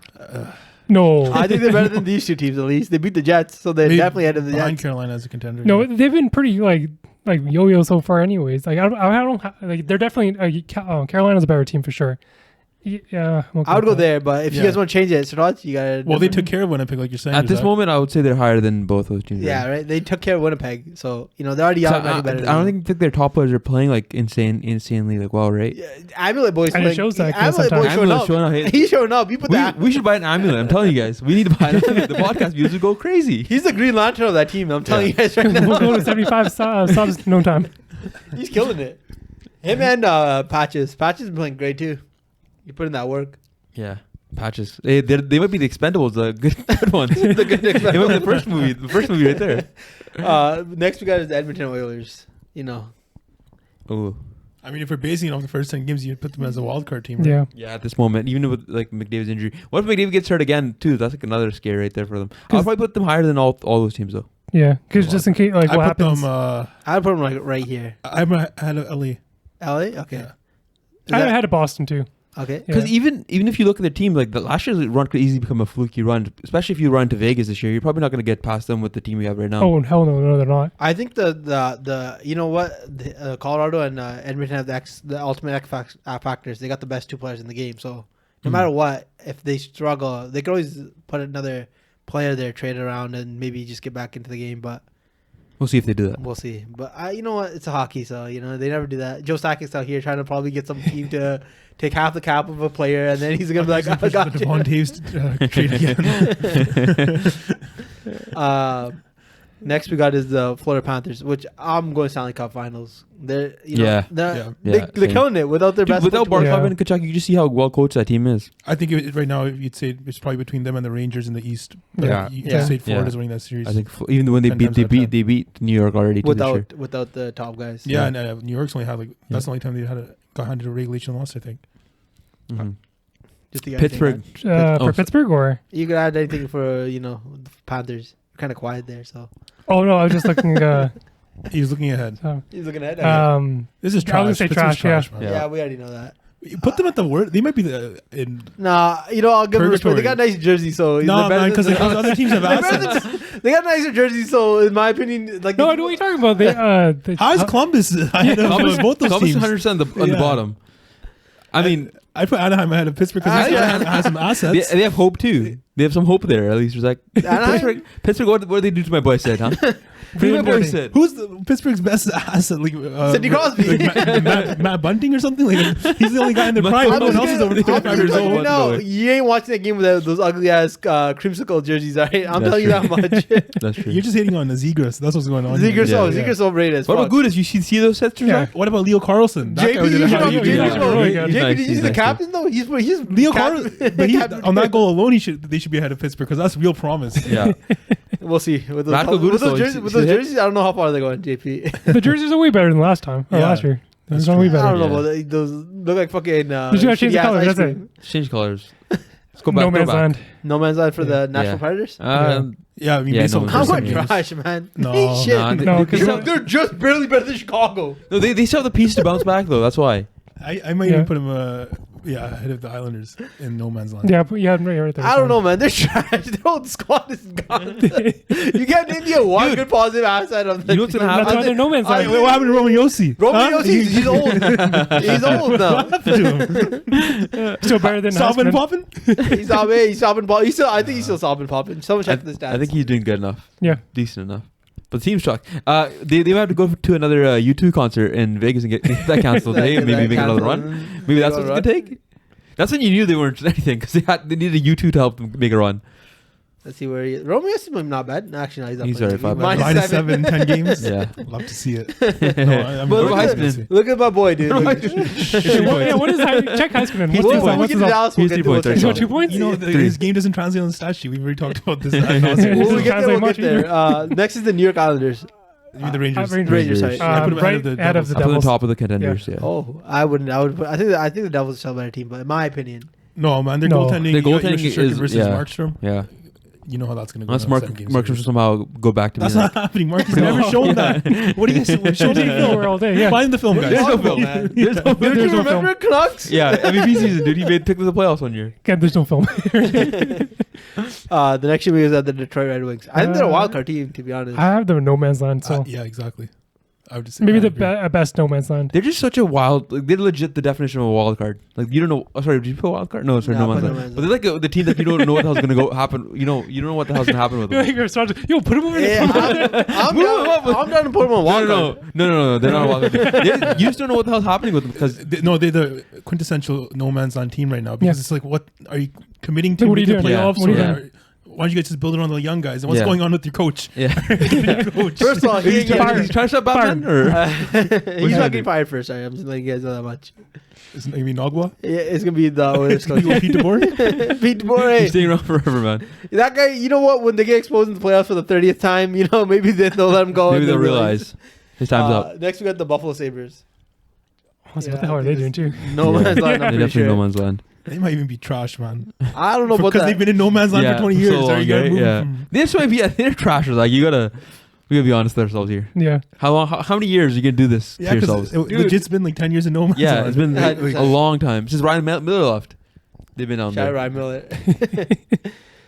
Speaker 3: No.
Speaker 2: I think they're better than these two teams at least. They beat the Jets, so they're
Speaker 4: Maybe
Speaker 2: definitely ahead of the
Speaker 4: behind
Speaker 2: Jets.
Speaker 4: Carolina as a contender.
Speaker 3: No,
Speaker 4: yeah.
Speaker 3: they've been pretty like yo-yo so far, anyways. Like I don't like they're definitely Carolina's a better team for sure. Yeah, I'm okay
Speaker 2: I would
Speaker 3: with
Speaker 2: go
Speaker 3: that.
Speaker 2: there, but if you
Speaker 4: Yeah.
Speaker 2: guys want to change it, Siraj, you got.
Speaker 4: Well, they took care of Winnipeg, like you're saying.
Speaker 1: At this
Speaker 4: Zach.
Speaker 1: moment, I would say they're higher than both those teams.
Speaker 2: Yeah, right. They took care of Winnipeg, so they're already
Speaker 1: So
Speaker 2: automatically
Speaker 1: I
Speaker 2: better.
Speaker 1: don't think their top players are playing like insanely like well, right?
Speaker 2: Yeah, Amulet boys
Speaker 3: And it
Speaker 2: playing.
Speaker 3: shows that
Speaker 2: Amulet
Speaker 3: sometimes.
Speaker 2: boys showing
Speaker 1: Amulet's
Speaker 2: up.
Speaker 1: showing up. Hey,
Speaker 2: He's showing up. You put that.
Speaker 1: we should buy an amulet. I'm telling you guys, we need to buy an amulet. The podcast views would go crazy.
Speaker 2: He's the Green Lantern of that team. I'm telling you guys right
Speaker 3: We'll go
Speaker 2: now.
Speaker 3: to 75 subs in no time.
Speaker 2: He's killing it. Him and Patches. Patches been playing great too. You put in that work.
Speaker 1: Yeah, patches. They might be the Expendables, the good ones.
Speaker 2: The good
Speaker 1: They might be the first movie right there.
Speaker 2: Next we got is the Edmonton Oilers. You know,
Speaker 1: Oh,
Speaker 4: I mean, if we're basing it off the first 10 games, you'd put them as a wild card team. Right?
Speaker 3: Yeah.
Speaker 1: yeah. At this moment, even with like McDavid's injury, what if McDavid gets hurt again too? That's like another scare right there for them. I'll probably put them higher than all those teams though.
Speaker 3: Yeah, because just in case, like,
Speaker 4: I
Speaker 3: what
Speaker 4: put
Speaker 3: happens?
Speaker 4: them.
Speaker 2: I'd put them like right here.
Speaker 4: I'm ahead of LA.
Speaker 2: LA. Okay.
Speaker 4: Yeah.
Speaker 2: Is
Speaker 3: I
Speaker 2: that-
Speaker 3: had a Boston too.
Speaker 2: okay.
Speaker 1: Because
Speaker 3: Yeah.
Speaker 1: even if you look at their team, like the last year's run could easily become a fluky run, especially if you run to Vegas this year. You're probably not going to get past them with the team we have right now.
Speaker 3: Oh hell no, they're not.
Speaker 2: I think the you know what Colorado and Edmonton have the ultimate factors. They got the best two players in the game. So no matter what, if they struggle, they could always put another player there, trade around, and maybe just get back into the game. But
Speaker 1: We'll see if they do that.
Speaker 2: we'll see. But you know what? It's a hockey, so they never do that. Joe Sackick's out here trying to probably get some team to take half the cap of a player, and then he's gonna be like, "I got
Speaker 4: the
Speaker 2: you."
Speaker 4: Devon Taves trade again.
Speaker 2: Next we got is the Florida Panthers, which I'm going Stanley Cup Finals. They're
Speaker 1: Yeah.
Speaker 2: they're
Speaker 1: same.
Speaker 2: killing it without their
Speaker 1: Dude,
Speaker 2: best.
Speaker 1: without
Speaker 2: coach.
Speaker 1: Barkov and Kachuk, you can just see how well coached that team is.
Speaker 4: I think right now you'd say it's probably between them and the Rangers in the East. But
Speaker 1: Yeah.
Speaker 4: you
Speaker 2: Yeah.
Speaker 4: can say Florida's
Speaker 1: Yeah.
Speaker 4: winning that series.
Speaker 1: I think even when they
Speaker 4: 10
Speaker 1: beat
Speaker 4: times out of 10.
Speaker 1: they beat New York already too this year.
Speaker 2: without the top guys.
Speaker 4: Yeah, and New York's only had that's the only time they got handed a regulation loss, I think.
Speaker 1: Mhm.
Speaker 2: Just the
Speaker 1: Pittsburgh.
Speaker 3: For Pittsburgh or?
Speaker 2: You could add anything for the Panthers. Kind of quiet there, so
Speaker 3: Oh no, I was just looking.
Speaker 4: He was looking ahead.
Speaker 2: he's looking ahead.
Speaker 4: This is
Speaker 3: I was gonna
Speaker 4: trash.
Speaker 3: say
Speaker 4: Pittsburgh's
Speaker 3: trash,
Speaker 4: man.
Speaker 2: yeah, we already know that.
Speaker 4: You put them at the word. They might be in.
Speaker 2: Nah, I'll give them respect. They got nice jerseys, so
Speaker 4: No, man, because other teams have assets.
Speaker 2: they got nicer jerseys, so in my opinion, like
Speaker 3: No, I know what you're talking about. They,
Speaker 4: How is Columbus ahead of both those
Speaker 1: Columbus
Speaker 4: teams?
Speaker 1: 100% on the
Speaker 4: Yeah.
Speaker 1: bottom. I mean,
Speaker 4: I put Anaheim ahead of Pittsburgh because Anaheim has some assets.
Speaker 1: they have hope too. They have some hope there. At least there's like
Speaker 2: Anaheim?
Speaker 1: Pittsburgh. What did they do to my boy Sid? Huh? What did my boy Sid?
Speaker 4: Who's Pittsburgh's best asset? Like,
Speaker 2: Sidney Crosby.
Speaker 4: like Matt Bunting or something. Like he's the only guy in their prime.
Speaker 1: I'm
Speaker 4: No one else is over
Speaker 2: I'm
Speaker 4: 25 years
Speaker 2: just telling you
Speaker 4: old.
Speaker 2: now, you ain't watching that game with those ugly ass creamsicle jerseys. Alright, I'm
Speaker 1: That's
Speaker 2: telling you that much.
Speaker 1: That's true.
Speaker 4: You're just hating on the Zegras. That's what's going on.
Speaker 2: Zegers,
Speaker 1: Yeah,
Speaker 2: Zegers overrated as
Speaker 1: What
Speaker 2: fuck.
Speaker 1: about Gudis? You see those sets?
Speaker 3: Yeah.
Speaker 4: What about Leo Carlson? That guy
Speaker 2: JP,
Speaker 4: did
Speaker 2: you
Speaker 4: a
Speaker 2: should
Speaker 4: hell of a
Speaker 2: JP,
Speaker 4: job.
Speaker 3: really good.
Speaker 1: He's
Speaker 2: JP,
Speaker 1: nice,
Speaker 2: did you
Speaker 1: he's
Speaker 2: see the
Speaker 1: nice,
Speaker 2: captain though? He's
Speaker 4: Leo
Speaker 2: captain.
Speaker 4: Carlson, but on that goal alone, they should be ahead of Pittsburgh because that's real promise.
Speaker 1: Yeah.
Speaker 2: We'll see with those,
Speaker 1: Ratko Gudis, though,
Speaker 2: jerseys.
Speaker 1: you
Speaker 2: With
Speaker 1: see
Speaker 2: those
Speaker 1: the
Speaker 2: jerseys, I don't know how far they're going, JP.
Speaker 3: the jerseys are way better than last time or
Speaker 4: Yeah.
Speaker 3: last year. They're
Speaker 4: That's
Speaker 3: going way
Speaker 4: true.
Speaker 2: I
Speaker 3: better.
Speaker 2: don't know
Speaker 1: Yeah.
Speaker 2: about those. Look like fucking.
Speaker 3: Just gotta change the
Speaker 2: shitty-ass
Speaker 3: colors,
Speaker 2: ice
Speaker 3: that's it.
Speaker 2: cream.
Speaker 1: Change colors. Let's go back.
Speaker 3: No man's
Speaker 1: go back.
Speaker 3: land.
Speaker 2: No man's land for the Nashville
Speaker 1: Yeah.
Speaker 2: Predators.
Speaker 4: Yeah, I mean,
Speaker 1: Yeah,
Speaker 4: based
Speaker 1: no
Speaker 4: on
Speaker 1: one
Speaker 2: How
Speaker 1: First
Speaker 2: much
Speaker 1: time games.
Speaker 2: trash, man?
Speaker 4: No.
Speaker 2: Ain't shit.
Speaker 1: Nah,
Speaker 3: No,
Speaker 2: They're just barely better than Chicago.
Speaker 1: No, they still have the piece to bounce back though. That's why.
Speaker 4: I might even put him ahead of the Islanders in no man's land.
Speaker 3: Yeah, yeah, right there.
Speaker 2: I don't know, man. They're trash. Their whole squad is gone. You can't name me one
Speaker 1: Dude.
Speaker 2: good positive asset of the
Speaker 1: You know what's gonna
Speaker 3: That's
Speaker 1: happen?
Speaker 3: why they're no man's
Speaker 4: Wait,
Speaker 3: land.
Speaker 4: what happened to Roman Yossi?
Speaker 2: Roman
Speaker 4: Huh?
Speaker 2: Yossi, he's old. He's old now.
Speaker 4: What happened to him?
Speaker 3: Still better than
Speaker 4: Salvin
Speaker 3: Hasman.
Speaker 4: Poppin?
Speaker 2: He's sobbing pop. I think he's still sobbing popping. Someone check the stats.
Speaker 1: I think he's doing good enough.
Speaker 3: Yeah.
Speaker 1: Decent enough. But the team's shocked. They might have to go to another U2 concert in Vegas and get that canceled. Maybe make another run. Maybe that's what it's gonna take. That's when you knew they weren't anything because they needed U2 to help them make a run.
Speaker 2: Let's see where he is. Roman Yossi is not bad. Actually, no, he's not
Speaker 1: He's
Speaker 2: playing.
Speaker 1: alright, five
Speaker 2: Minus
Speaker 4: Minus
Speaker 2: 7.
Speaker 4: 7, 10 games.
Speaker 1: Yeah.
Speaker 4: Love to see it.
Speaker 2: But
Speaker 4: No,
Speaker 2: look
Speaker 1: What
Speaker 2: at,
Speaker 1: about Heisman?
Speaker 2: look at my boy, dude. Look at-
Speaker 3: Yeah, what is that? Check Heisman.
Speaker 1: He's
Speaker 3: What's
Speaker 1: 2
Speaker 3: his,
Speaker 1: points.
Speaker 3: what's
Speaker 2: we
Speaker 3: his
Speaker 2: get to
Speaker 3: up?
Speaker 2: Dallas, we'll
Speaker 1: He's
Speaker 2: get
Speaker 1: 3
Speaker 2: to
Speaker 1: points,
Speaker 2: those
Speaker 3: He's got
Speaker 1: right?
Speaker 3: 2 points?
Speaker 4: You know,
Speaker 1: Three.
Speaker 4: his game doesn't translate on the stat sheet. We've already talked about this.
Speaker 3: It
Speaker 2: When
Speaker 3: doesn't
Speaker 2: we get there,
Speaker 3: translate
Speaker 2: we'll
Speaker 3: much
Speaker 2: get there. Next is the New York Islanders.
Speaker 4: You mean the Rangers.
Speaker 2: Rangers, sorry.
Speaker 4: I put him ahead
Speaker 3: Right
Speaker 4: of the
Speaker 3: ahead of
Speaker 4: Devils.
Speaker 3: the
Speaker 1: Up on the
Speaker 3: Devils.
Speaker 1: top of the contenders. Yeah.
Speaker 2: Oh, I wouldn't. I would. I think the Devils are still a better team, but in my opinion,
Speaker 4: No, man, their
Speaker 3: No.
Speaker 4: goaltending.
Speaker 1: Their
Speaker 4: You got
Speaker 1: goaltending
Speaker 4: Yoshizuki
Speaker 1: is-
Speaker 4: versus
Speaker 1: yeah.
Speaker 4: Markstrom.
Speaker 1: Yeah.
Speaker 4: You know how that's going to go.
Speaker 1: Unless
Speaker 4: in the
Speaker 1: Mark
Speaker 4: second game
Speaker 1: should
Speaker 4: series.
Speaker 1: somehow go back to
Speaker 4: That's
Speaker 1: being
Speaker 4: not
Speaker 1: like,
Speaker 4: happening. Mark has
Speaker 3: No.
Speaker 4: never shown that. What do you guys show
Speaker 3: They
Speaker 4: that?
Speaker 3: were all day. Yeah.
Speaker 4: Find the film, guys.
Speaker 1: There's no
Speaker 2: Talk about,
Speaker 1: film.
Speaker 2: man.
Speaker 1: There's no
Speaker 2: Don't
Speaker 3: There's
Speaker 2: you
Speaker 3: no
Speaker 2: remember Canucks?
Speaker 1: Yeah, MVP season, dude. He took to the playoffs 1 year.
Speaker 3: Again, there's no film.
Speaker 2: The next year we was at the Detroit Red Wings. I think they're a wild card team, to be honest.
Speaker 3: I have them in no man's land, so
Speaker 4: Yeah, exactly. I would just say
Speaker 3: maybe
Speaker 4: I
Speaker 3: the
Speaker 4: agree.
Speaker 3: best no man's land.
Speaker 1: They're just such a wild. Like, they're legit the definition of a wild card. Like you don't know. Oh, sorry, did you put a wild card? No, sorry,
Speaker 2: Nah,
Speaker 1: no
Speaker 2: put
Speaker 1: man's
Speaker 2: no
Speaker 1: land.
Speaker 2: man's
Speaker 1: But they're like the team that you don't know what the hell's gonna go happen. You don't know what the hell's gonna happen with them.
Speaker 3: Yo, put him over in the
Speaker 2: Yeah,
Speaker 3: front.
Speaker 2: I'm
Speaker 1: Move them up.
Speaker 2: down to put them on wild
Speaker 1: No,
Speaker 2: card.
Speaker 1: no, they're not a wild card. You just don't know what the hell's happening with them because
Speaker 4: They're the quintessential no man's land team right now because
Speaker 3: Yeah.
Speaker 4: it's like, what are you committing to?
Speaker 3: What are you
Speaker 4: Making
Speaker 3: doing?
Speaker 4: playoffs?
Speaker 3: What are you
Speaker 4: or
Speaker 3: doing?
Speaker 4: why don't you guys just build it on the young guys? And what's
Speaker 1: Yeah.
Speaker 4: going on with your coach?
Speaker 1: yeah.
Speaker 2: First of all, he ain't
Speaker 1: He's
Speaker 2: getting,
Speaker 1: trying to shut Batman or
Speaker 2: he's
Speaker 1: he
Speaker 2: not
Speaker 1: do?
Speaker 2: getting fired first. Sorry, I'm just letting you guys know that much.
Speaker 4: Isn't you mean Nagwa?
Speaker 2: Yeah, it's gonna be the Oilers coach.
Speaker 4: Pete DeBoer?
Speaker 2: Pete DeBoer.
Speaker 1: he's staying around forever, man.
Speaker 2: That guy, you know what? When they get exposed in the playoffs for the 30th time, maybe then they'll let him go.
Speaker 1: Maybe
Speaker 2: and
Speaker 1: they'll
Speaker 2: then
Speaker 1: realize his time's up.
Speaker 2: Next, we got the Buffalo Sabres.
Speaker 3: What the hell are they doing too?
Speaker 2: No man's land, I'm
Speaker 1: They're
Speaker 2: pretty
Speaker 1: definitely
Speaker 2: sure.
Speaker 1: no man's land.
Speaker 4: They might even be trash, man.
Speaker 2: I don't know about
Speaker 4: Because
Speaker 2: that.
Speaker 4: they've been in no man's land
Speaker 1: Yeah,
Speaker 4: for 20
Speaker 1: so
Speaker 4: years.
Speaker 1: long,
Speaker 4: Are you gonna
Speaker 1: right?
Speaker 4: move
Speaker 1: Yeah.
Speaker 4: from-
Speaker 1: This might be. They're trashers. Like we gotta be honest with ourselves here.
Speaker 3: Yeah.
Speaker 1: How long? How many years are you gonna do this
Speaker 4: Yeah,
Speaker 1: to
Speaker 4: because
Speaker 1: yourselves?
Speaker 4: it legit's been like 10 years in no man's
Speaker 1: Yeah,
Speaker 4: land.
Speaker 1: it's been
Speaker 2: Yeah,
Speaker 1: a long time since Ryan Miller left. They've been down
Speaker 2: Shout out
Speaker 1: there.
Speaker 2: Ryan Miller.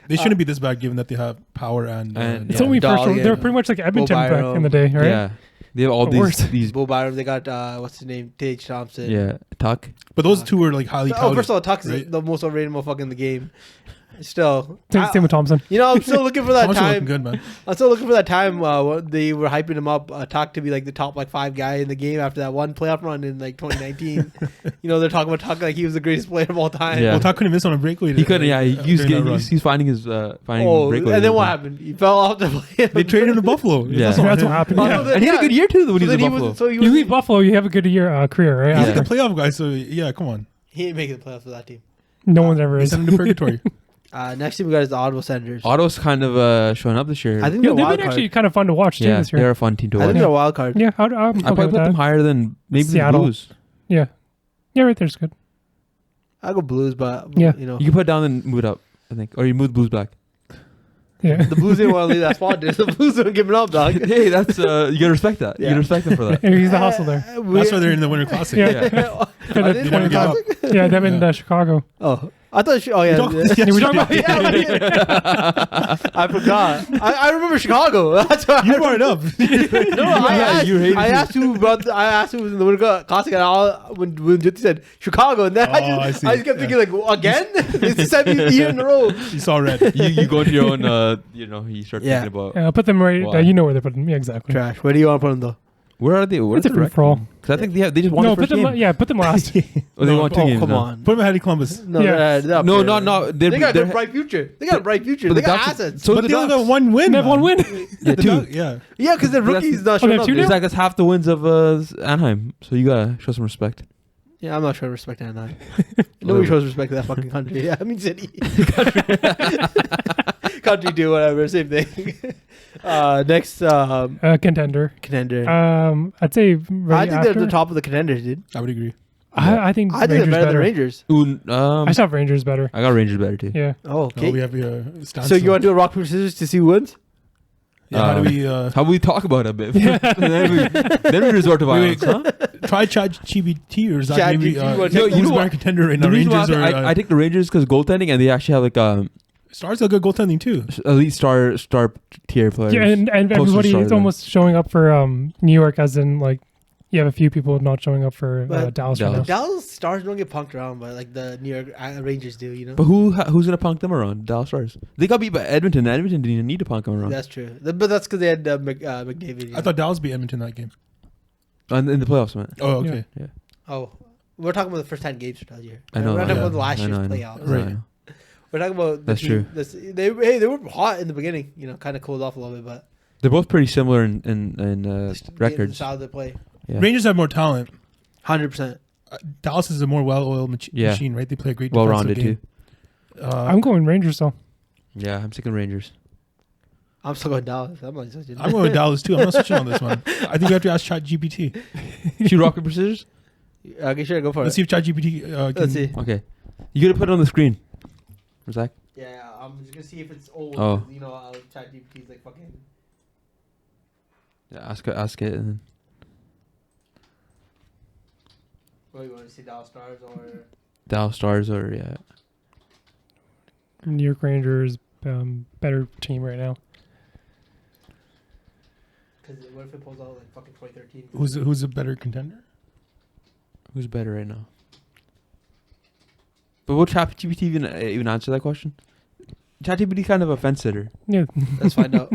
Speaker 4: They shouldn't be this bad given that they have power and
Speaker 3: It's
Speaker 1: Yeah.
Speaker 3: only
Speaker 2: Dog,
Speaker 3: first.
Speaker 2: yeah.
Speaker 3: They're pretty much like Edmonton back
Speaker 2: Byram.
Speaker 3: in the day, right?
Speaker 1: Yeah, they have all
Speaker 3: Or worse.
Speaker 1: these.
Speaker 2: Bo Byram. They got what's his name? Tage Thompson.
Speaker 1: Yeah, Tuck.
Speaker 4: But those two are like highly touted.
Speaker 2: First of all, Tuck's
Speaker 4: right?
Speaker 2: the most overrated motherfucker in the game. Still,
Speaker 3: Same with Thompson.
Speaker 2: you know, I'm still looking for that
Speaker 4: Thompson looking
Speaker 2: time.
Speaker 4: good, man.
Speaker 2: I'm still looking for that time when they were hyping him up, talk to be like the top like 5 guy in the game after that one playoff run in like 2019. You know, they're talking like he was the greatest player of all time.
Speaker 1: Yeah.
Speaker 4: Well, Tuck couldn't miss on a breakaway.
Speaker 1: He couldn't. Yeah, he's finding his breakaway.
Speaker 2: And then what happened? He fell off the play.
Speaker 4: They traded him to Buffalo.
Speaker 1: Yeah.
Speaker 3: That's what happened.
Speaker 2: Oh,
Speaker 3: Yeah.
Speaker 2: no,
Speaker 1: And he had a good year too when he was in Buffalo.
Speaker 3: You leave Buffalo, you have a good career, right?
Speaker 4: He's
Speaker 1: Yeah.
Speaker 4: like a playoff guy, so yeah, come on.
Speaker 2: He ain't making the playoffs for that team.
Speaker 3: No one's ever
Speaker 4: They
Speaker 3: is.
Speaker 4: sent him to purgatory.
Speaker 2: Next team we got is the Ottawa Senators.
Speaker 1: Ottawa's kind of showing up this year.
Speaker 2: I think
Speaker 3: Yeah,
Speaker 2: they're a
Speaker 3: they've
Speaker 2: wild
Speaker 3: been
Speaker 2: card.
Speaker 3: actually kind of fun to watch too
Speaker 1: yeah,
Speaker 3: this
Speaker 1: they're
Speaker 3: year.
Speaker 1: a fun team to
Speaker 2: I
Speaker 1: watch.
Speaker 2: think they're a wild card.
Speaker 3: Yeah, I'm
Speaker 1: I
Speaker 3: okay
Speaker 1: probably
Speaker 3: with
Speaker 1: put them
Speaker 3: that.
Speaker 1: higher than maybe the
Speaker 3: Seattle.
Speaker 1: Blues.
Speaker 3: Yeah, right there's good.
Speaker 2: I go Blues, but
Speaker 3: Yeah.
Speaker 2: you know,
Speaker 1: You can put it down and move it up, I think, or you move the Blues back.
Speaker 3: Yeah,
Speaker 2: the Blues didn't want to leave that spot. Dude. The Blues aren't giving up, dog.
Speaker 1: Hey, that's you gotta respect that. You
Speaker 2: Yeah.
Speaker 1: gotta respect them for that.
Speaker 3: he's the hustle there.
Speaker 4: That's why they're in the Winter Classic.
Speaker 3: Yeah.
Speaker 1: Yeah.
Speaker 3: For
Speaker 2: Are
Speaker 3: the
Speaker 2: they in the
Speaker 3: 20
Speaker 2: Classic?
Speaker 3: Yeah, them in Chicago.
Speaker 2: Oh, I thought. Oh yeah,
Speaker 3: Yeah, we're talking about
Speaker 2: I forgot. I remember Chicago. That's why
Speaker 4: You brought it up.
Speaker 2: No,
Speaker 1: you hated
Speaker 2: I
Speaker 1: it.
Speaker 2: asked who was in the Winter Classic, and when Jyoti said Chicago, and then
Speaker 4: I
Speaker 2: I
Speaker 4: see.
Speaker 2: just kept thinking like, again, it's the 7th year in a row.
Speaker 4: You saw red.
Speaker 1: You go into your own. You start
Speaker 2: Yeah.
Speaker 1: thinking about
Speaker 3: Yeah, put them right.
Speaker 1: Wow.
Speaker 3: You know where they put them. Yeah, exactly.
Speaker 2: Trash. Where do you want to put them though?
Speaker 1: where are they? Where's
Speaker 3: It's a
Speaker 1: the
Speaker 3: free-for-all.
Speaker 1: Because I think they just won
Speaker 3: No,
Speaker 1: the
Speaker 3: put
Speaker 1: first
Speaker 3: them.
Speaker 1: game.
Speaker 3: Yeah, put them last.
Speaker 1: Oh, they won 2 games.
Speaker 2: Come
Speaker 1: now.
Speaker 2: on.
Speaker 4: Put him ahead of Columbus.
Speaker 2: No,
Speaker 3: Yeah.
Speaker 2: they're up
Speaker 1: No,
Speaker 2: there.
Speaker 1: no.
Speaker 2: They got a bright future. They got a bright future.
Speaker 1: But
Speaker 2: They
Speaker 1: the
Speaker 2: got
Speaker 1: Ducks-
Speaker 2: assets.
Speaker 1: So
Speaker 4: But
Speaker 1: the
Speaker 4: they only
Speaker 1: Ducks.
Speaker 4: got one win.
Speaker 3: They have one
Speaker 4: man.
Speaker 3: win.
Speaker 1: Yeah,
Speaker 4: The
Speaker 1: 2.
Speaker 4: Ducks- yeah.
Speaker 2: Yeah, because the
Speaker 1: But that's-
Speaker 2: rookies not
Speaker 3: Oh, they
Speaker 2: showing
Speaker 3: have
Speaker 2: up.
Speaker 3: 2
Speaker 2: dude.
Speaker 1: It's like that's half the wins of Anaheim. So you gotta show some respect.
Speaker 2: Yeah, I'm not sure respect that. Nobody shows respect to that fucking country. Yeah, I mean city. Country do whatever, same thing. Next
Speaker 3: Contender.
Speaker 2: contender.
Speaker 3: I'd say.
Speaker 2: I
Speaker 3: Right
Speaker 2: think they're the top of the contenders, dude.
Speaker 4: I would agree.
Speaker 3: I think.
Speaker 2: I think they're
Speaker 3: Rangers
Speaker 2: better than Rangers.
Speaker 1: Ooh,
Speaker 3: I still have Rangers better.
Speaker 1: I got Rangers better too.
Speaker 3: Yeah.
Speaker 2: Oh,
Speaker 4: Oh,
Speaker 2: okay.
Speaker 4: we have stance.
Speaker 2: So you want to do a rock paper scissors to see who wins?
Speaker 4: Yeah, how do we
Speaker 1: How about we talk about it a bit? then we resort to
Speaker 4: Wait,
Speaker 1: violence, huh?
Speaker 4: try ChatGPT or is that
Speaker 2: Chat
Speaker 4: maybe
Speaker 2: GPT, what-
Speaker 1: No, you
Speaker 4: who's
Speaker 1: know
Speaker 4: better
Speaker 1: what?
Speaker 4: contender right
Speaker 1: The
Speaker 4: now?
Speaker 1: reason why
Speaker 4: Rangers or
Speaker 1: I take the Rangers because goaltending and they actually have like
Speaker 4: Stars are good goaltending too.
Speaker 1: elite star tier players.
Speaker 3: Yeah, and
Speaker 1: Close to
Speaker 3: everybody
Speaker 1: start
Speaker 3: is
Speaker 1: then.
Speaker 3: almost showing up for New York, as in like you have a few people not showing up for
Speaker 2: But
Speaker 3: Dallas right now.
Speaker 1: Dallas.
Speaker 2: Dallas Stars don't get punked around, but like the New York Rangers do, you know.
Speaker 1: But who's gonna punk them around? Dallas Stars. They got beat by Edmonton. Edmonton didn't even need to punk them around.
Speaker 2: That's true. But that's because they had McDavid. you
Speaker 4: I
Speaker 2: know.
Speaker 4: thought Dallas beat Edmonton that game.
Speaker 1: And in the playoffs, man.
Speaker 4: Oh, okay.
Speaker 2: Oh, we're talking about the first 10 games for that year.
Speaker 1: I know.
Speaker 2: We're not talking
Speaker 4: yeah.
Speaker 2: about the last
Speaker 1: I
Speaker 2: year's
Speaker 1: know.
Speaker 2: playoffs.
Speaker 4: Right.
Speaker 1: I know.
Speaker 2: We're talking about the
Speaker 1: That's
Speaker 2: team-
Speaker 1: true.
Speaker 2: They were hot in the beginning, you know, kind of cooled off a little bit, but
Speaker 1: They're both pretty similar in
Speaker 2: the
Speaker 1: records.
Speaker 2: style they play,
Speaker 1: Yeah.
Speaker 4: Rangers have more talent.
Speaker 2: 100%.
Speaker 4: Dallas is a more well-oiled
Speaker 1: Yeah.
Speaker 4: machine, right? They play a great
Speaker 1: Well
Speaker 4: defensive
Speaker 1: rounded
Speaker 4: game.
Speaker 1: too.
Speaker 3: I'm going Rangers though.
Speaker 1: Yeah, I'm sticking Rangers.
Speaker 2: I'm still going Dallas. I'm not switching.
Speaker 4: I'm going with Dallas too. I'm not switching on this one. I think we have to ask ChatGPT.
Speaker 1: Shoot rock paper scissors.
Speaker 2: Okay, sure, go for
Speaker 4: Let's
Speaker 2: it.
Speaker 4: see if ChatGPT can.
Speaker 2: Let's see.
Speaker 1: Okay, you gotta put it on the screen. Zach.
Speaker 2: Yeah, I'm just gonna see if it's old.
Speaker 1: Oh.
Speaker 2: 'cause, you know, ChatGPT is like fucking.
Speaker 1: Yeah, ask it. And then
Speaker 2: What do you want to see, Dallas Stars or?
Speaker 1: Dallas Stars or yeah.
Speaker 3: New York Rangers, better team right now.
Speaker 2: Because what if it pulls out like fucking 2013?
Speaker 4: Who's a better contender?
Speaker 1: Who's better right now? But will ChatGPT even answer that question? ChatGPT kind of a fence sitter.
Speaker 3: Yeah.
Speaker 2: Let's find out.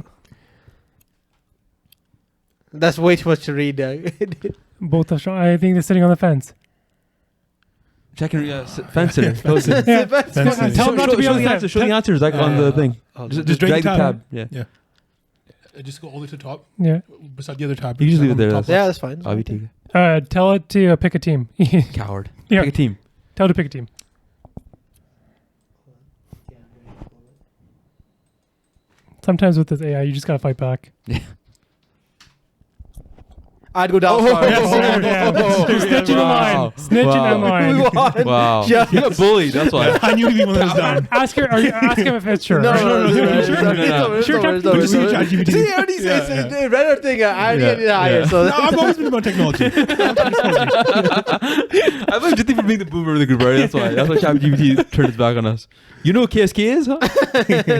Speaker 2: That's way too much to read, Doug.
Speaker 3: Both are strong. I think they're sitting on the fence.
Speaker 1: Checking fence sitter.
Speaker 4: Fence sitter.
Speaker 3: Yeah.
Speaker 4: Fence sitter.
Speaker 3: Tell them not to be
Speaker 1: show
Speaker 3: on
Speaker 1: the
Speaker 3: the
Speaker 1: answers.
Speaker 3: fence.
Speaker 1: Show the answers like on the thing. Just
Speaker 4: drag
Speaker 1: drag
Speaker 4: the
Speaker 1: the
Speaker 4: tab.
Speaker 1: tab. Yeah.
Speaker 4: Just go all the way to the top
Speaker 3: Yeah.
Speaker 4: beside the other tab.
Speaker 1: You just leave it there,
Speaker 4: Top
Speaker 2: Yeah, that's fine.
Speaker 1: I'll be taking
Speaker 3: Tell it to pick a team.
Speaker 1: coward.
Speaker 3: Yeah.
Speaker 1: Pick a team.
Speaker 3: Tell it to pick a team. Sometimes with this AI, you just gotta fight back.
Speaker 2: I'd go Dallas Stars.
Speaker 3: Snitching online. Snitching online.
Speaker 2: We won.
Speaker 1: Wow.
Speaker 2: Yeah.
Speaker 1: You got bullied. That's why.
Speaker 4: I knew he was down.
Speaker 3: Ask her. Ask him if it's true.
Speaker 2: No,
Speaker 3: right?
Speaker 2: no.
Speaker 3: Sure,
Speaker 4: We'll just see ChatGPT.
Speaker 2: See, I already said read our thing. I already did higher. So
Speaker 4: No, I've always been about technology.
Speaker 1: I blame Jyoti for being the boomer of the group, right? That's why ChatGPT turned its back on us. You know what KSK is, huh?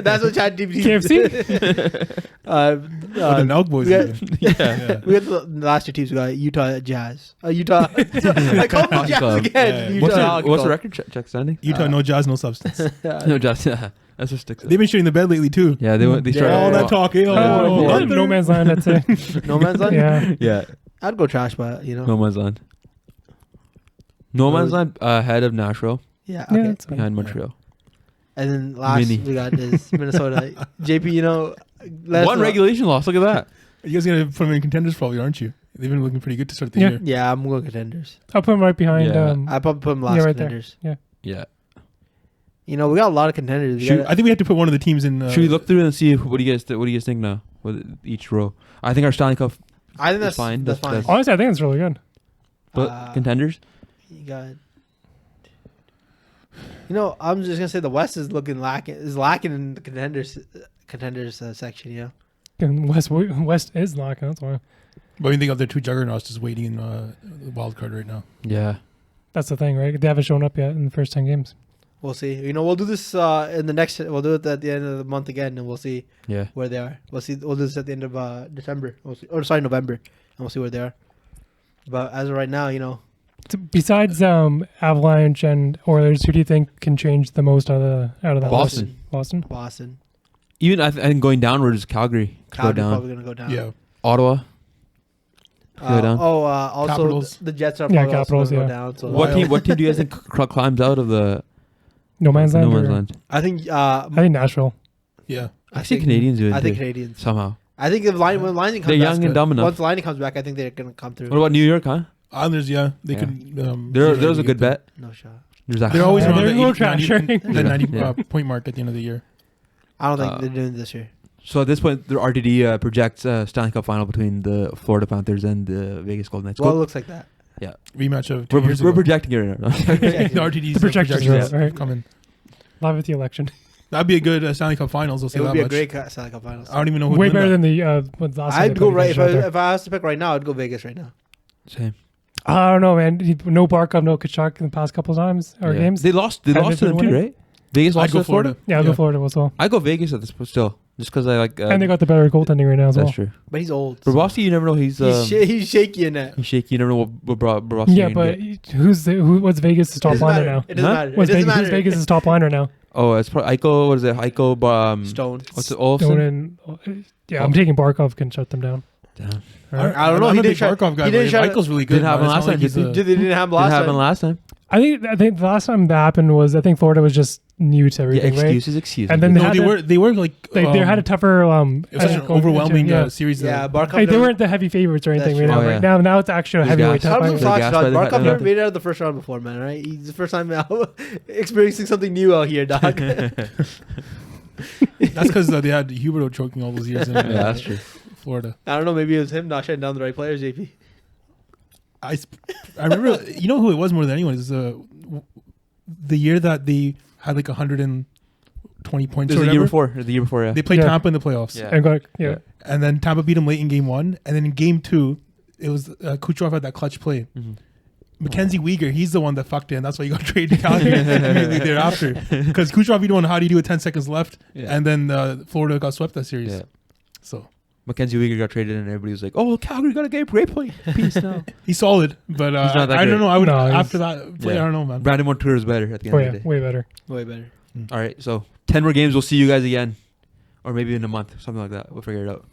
Speaker 2: That's what ChatGPT.
Speaker 3: KFC?
Speaker 4: The Nelk boys.
Speaker 2: we got-
Speaker 4: even.
Speaker 1: Yeah.
Speaker 2: We got the last two teams. We got Utah Jazz. Utah. I called them Jazz
Speaker 1: Club.
Speaker 2: again.
Speaker 4: Yeah.
Speaker 2: Utah
Speaker 1: What's the
Speaker 2: Club.
Speaker 1: record? Check standing.
Speaker 4: Utah, no jazz, no substance.
Speaker 1: No, just that's what sticks.
Speaker 4: They've been shooting the bed lately too.
Speaker 1: Yeah, they
Speaker 2: Yeah.
Speaker 1: started
Speaker 4: All that talk.
Speaker 3: No man's land, I'd say.
Speaker 2: No man's land.
Speaker 3: Yeah.
Speaker 1: Yeah,
Speaker 2: I'd go trash, but you know.
Speaker 1: no man's land. No man's land ahead of Nashville,
Speaker 2: Yeah.
Speaker 3: Yeah,
Speaker 2: Okay.
Speaker 3: that's fine.
Speaker 1: behind Montreal.
Speaker 2: And then last
Speaker 1: Mini.
Speaker 2: we got is Minnesota. JP, you know, let us
Speaker 1: One
Speaker 2: know.
Speaker 1: regulation loss. Look at that.
Speaker 4: You guys gonna put them in contenders probably, aren't you? They've been looking pretty good to start the
Speaker 3: Yeah.
Speaker 4: year.
Speaker 2: Yeah, I'm going Contenders.
Speaker 3: I'll put him right behind.
Speaker 1: Yeah.
Speaker 2: I probably put them last
Speaker 3: Yeah, right there.
Speaker 2: Contenders.
Speaker 1: Yeah.
Speaker 2: You know, we got a lot of Contenders. We
Speaker 1: Should-
Speaker 2: got-
Speaker 4: I think we have to put one of the teams in.
Speaker 1: Should we look through and see what do you guys think now with each row? I think our Stanley Cup,
Speaker 2: I think
Speaker 1: That's
Speaker 2: that's
Speaker 1: fine.
Speaker 2: That's
Speaker 1: That's-
Speaker 2: fine.
Speaker 3: Honestly, I think it's really good.
Speaker 1: but contenders.
Speaker 2: You got. You know, I'm just gonna say the West is lacking in the contenders section. You know,
Speaker 3: And West is locking. That's why.
Speaker 4: But we think of their two juggernauts just waiting in the wild card right now.
Speaker 1: Yeah.
Speaker 3: That's the thing, right? They haven't shown up yet in the first 10 games.
Speaker 2: we'll see. You know, we'll do this in the next. We'll do it at the end of the month again, and we'll see
Speaker 1: Yeah.
Speaker 2: where they are. We'll see. We'll do this at the end of December. We'll see, or sorry, November, and we'll see where they are. But as of right now, you know,
Speaker 3: So besides Avalanche and Oilers, who do you think can change the most out of that?
Speaker 1: Boston.
Speaker 3: Boston.
Speaker 2: Boston,
Speaker 1: Even I think going downward is Calgary. Could
Speaker 2: Calgary
Speaker 1: go down.
Speaker 2: probably gonna go down.
Speaker 4: Yeah.
Speaker 1: Ottawa. Go down.
Speaker 2: Also
Speaker 4: Capitals.
Speaker 2: the Jets are
Speaker 3: Yeah,
Speaker 2: probably also
Speaker 3: Capitals,
Speaker 2: gonna
Speaker 3: yeah.
Speaker 2: go down. So
Speaker 4: Wild.
Speaker 1: What team do you guys think climbs out of the
Speaker 3: No man's land.
Speaker 1: no man's
Speaker 3: or-
Speaker 1: land?
Speaker 2: I think
Speaker 3: I think Nashville.
Speaker 4: Yeah.
Speaker 1: I see Canadians doing
Speaker 2: I
Speaker 1: it
Speaker 2: think
Speaker 1: too,
Speaker 2: Canadians.
Speaker 1: somehow.
Speaker 2: I think if when Lightning
Speaker 1: They're
Speaker 2: comes
Speaker 1: young
Speaker 2: back,
Speaker 1: and dumb enough.
Speaker 2: once Lightning comes back, I think they're gonna come through.
Speaker 1: What about New York, huh?
Speaker 4: Islanders, yeah. They
Speaker 1: Yeah.
Speaker 4: could.
Speaker 1: There's a good bet.
Speaker 2: No shot.
Speaker 1: There's
Speaker 4: They're always
Speaker 3: Yeah,
Speaker 4: around
Speaker 3: they're
Speaker 4: the
Speaker 3: a little
Speaker 4: 80, 90,
Speaker 3: trash.
Speaker 4: the 90
Speaker 1: Yeah.
Speaker 4: point mark at the end of the year.
Speaker 2: I don't think
Speaker 1: Uh,
Speaker 2: they're doing it this year.
Speaker 1: So at this point, the RTD projects Stanley Cup final between the Florida Panthers and the Vegas Golden Knights.
Speaker 2: Well, it looks like that.
Speaker 4: Rematch of 2
Speaker 1: We're
Speaker 4: years ago.
Speaker 1: projecting it right now.
Speaker 4: The RTD's
Speaker 3: The projections
Speaker 1: are
Speaker 3: right.
Speaker 4: coming.
Speaker 3: Live with the election.
Speaker 4: That'd be a good Stanley Cup Finals. I'll say
Speaker 2: It would
Speaker 4: that
Speaker 2: be a
Speaker 4: much.
Speaker 2: great Stanley Cup Finals.
Speaker 4: I don't even know who
Speaker 3: Way
Speaker 4: would
Speaker 3: better
Speaker 4: win
Speaker 3: than the what last time
Speaker 2: I'd
Speaker 3: they
Speaker 2: go
Speaker 3: played
Speaker 2: right
Speaker 3: against each other.
Speaker 2: if I was to pick right now. I'd go Vegas right now.
Speaker 1: Same.
Speaker 3: I don't know, man. No Barkov, no Kachuk in the past couple of times or
Speaker 1: Yeah.
Speaker 3: games.
Speaker 1: They lost. They
Speaker 3: Have
Speaker 1: lost
Speaker 3: they
Speaker 1: to them
Speaker 3: been
Speaker 1: too,
Speaker 3: winning?
Speaker 1: right? Vegas
Speaker 4: I'd
Speaker 1: lost
Speaker 4: go
Speaker 1: to Florida.
Speaker 4: Florida.
Speaker 3: Yeah, I'll go Florida as well.
Speaker 1: I go Vegas at this, but still, just because I like.
Speaker 3: And they got the better goaltending right now as
Speaker 1: that's
Speaker 3: well.
Speaker 1: true.
Speaker 2: But he's old.
Speaker 1: Bobrovsky, you never know. He's
Speaker 2: He's shaky in that.
Speaker 1: he's shaky. You never know what Bobrovsky.
Speaker 3: Yeah,
Speaker 1: can
Speaker 3: but
Speaker 1: get.
Speaker 3: what's Vegas'
Speaker 2: It
Speaker 3: top
Speaker 2: doesn't
Speaker 3: liner
Speaker 2: matter.
Speaker 3: now?
Speaker 2: It doesn't
Speaker 1: Huh?
Speaker 2: matter.
Speaker 3: Who's
Speaker 2: It doesn't
Speaker 3: Vegas,
Speaker 2: matter.
Speaker 3: Vegas' top liner now?
Speaker 1: Oh, it's probably Eichel. What is it? Eichel.
Speaker 2: Stone.
Speaker 1: What's it?
Speaker 3: Don't
Speaker 1: Olsen.
Speaker 3: yeah, I'm taking Barkov can shut them down.
Speaker 1: Damn.
Speaker 3: All right.
Speaker 2: I don't know.
Speaker 4: I'm
Speaker 2: He
Speaker 4: a big
Speaker 2: didn't try-
Speaker 4: Barkov guy.
Speaker 2: he didn't
Speaker 4: but
Speaker 2: try-
Speaker 4: Eichel's really good.
Speaker 1: Didn't happen
Speaker 4: but it's
Speaker 1: last
Speaker 4: not
Speaker 1: time,
Speaker 4: he's
Speaker 1: did
Speaker 4: a-
Speaker 2: They didn't have
Speaker 1: Didn't
Speaker 2: last
Speaker 1: happen
Speaker 2: time.
Speaker 1: last time.
Speaker 3: I think the last time that happened was I think Florida was just new to
Speaker 1: Yeah,
Speaker 3: everything, right?
Speaker 1: excuses.
Speaker 3: And then
Speaker 4: No,
Speaker 3: had
Speaker 4: they
Speaker 3: to-
Speaker 4: were like
Speaker 3: They had a tougher
Speaker 4: it was such an overwhelming
Speaker 3: yeah.
Speaker 4: series.
Speaker 2: Yeah,
Speaker 4: that
Speaker 2: Barkov.
Speaker 3: Like, they weren't the heavy favorites or anything
Speaker 2: That's
Speaker 3: right now.
Speaker 1: true. Oh,
Speaker 3: Right
Speaker 1: yeah.
Speaker 3: now it's actually a
Speaker 1: These
Speaker 3: heavyweight
Speaker 1: guys.
Speaker 3: type
Speaker 2: How
Speaker 3: fight.
Speaker 1: They're gassed by the
Speaker 2: Barkov
Speaker 1: fact-
Speaker 2: never made it out of the first round before, man. Right? He's the first time out experiencing something new out here, dog.
Speaker 4: That's because they had Huberto choking all those years in
Speaker 1: Yeah, that's true.
Speaker 4: Florida.
Speaker 2: I don't know. Maybe it was him not shutting down the right players. JP.
Speaker 4: I remember, you know who it was more than anyone is the year that they had like 120 points.
Speaker 1: It
Speaker 4: Or
Speaker 1: was the year
Speaker 4: whatever.
Speaker 1: before. The year before, yeah.
Speaker 4: They played
Speaker 3: Yeah.
Speaker 4: Tampa in the playoffs,
Speaker 1: Yeah.
Speaker 3: And yeah.
Speaker 4: and then Tampa beat them late in game 1, and then in game 2, it was Kucherov had that clutch play.
Speaker 1: Mhm.
Speaker 4: Mackenzie Weegar, he's the one that fucked in. That's why he got traded to Calgary immediately thereafter. Because Kucherov, you don't know how do you do with 10 seconds left,
Speaker 1: Yeah.
Speaker 4: and then Florida got swept that series.
Speaker 1: Yeah.
Speaker 4: So
Speaker 1: Mackenzie Weegar got traded, and everybody was like, "Oh, Calgary got a great play. Peace now."
Speaker 4: he's solid, but
Speaker 1: He's not that
Speaker 4: I don't
Speaker 1: great.
Speaker 4: know. I would
Speaker 3: No,
Speaker 4: after that play.
Speaker 1: Yeah.
Speaker 4: I don't know, man.
Speaker 1: Brandon Montour is better at the end
Speaker 3: Oh
Speaker 1: of
Speaker 3: yeah,
Speaker 1: the day.
Speaker 3: way better.
Speaker 2: Way better.
Speaker 1: All right, so 10 more games. We'll see you guys again, or maybe in a month, something like that. We'll figure it out.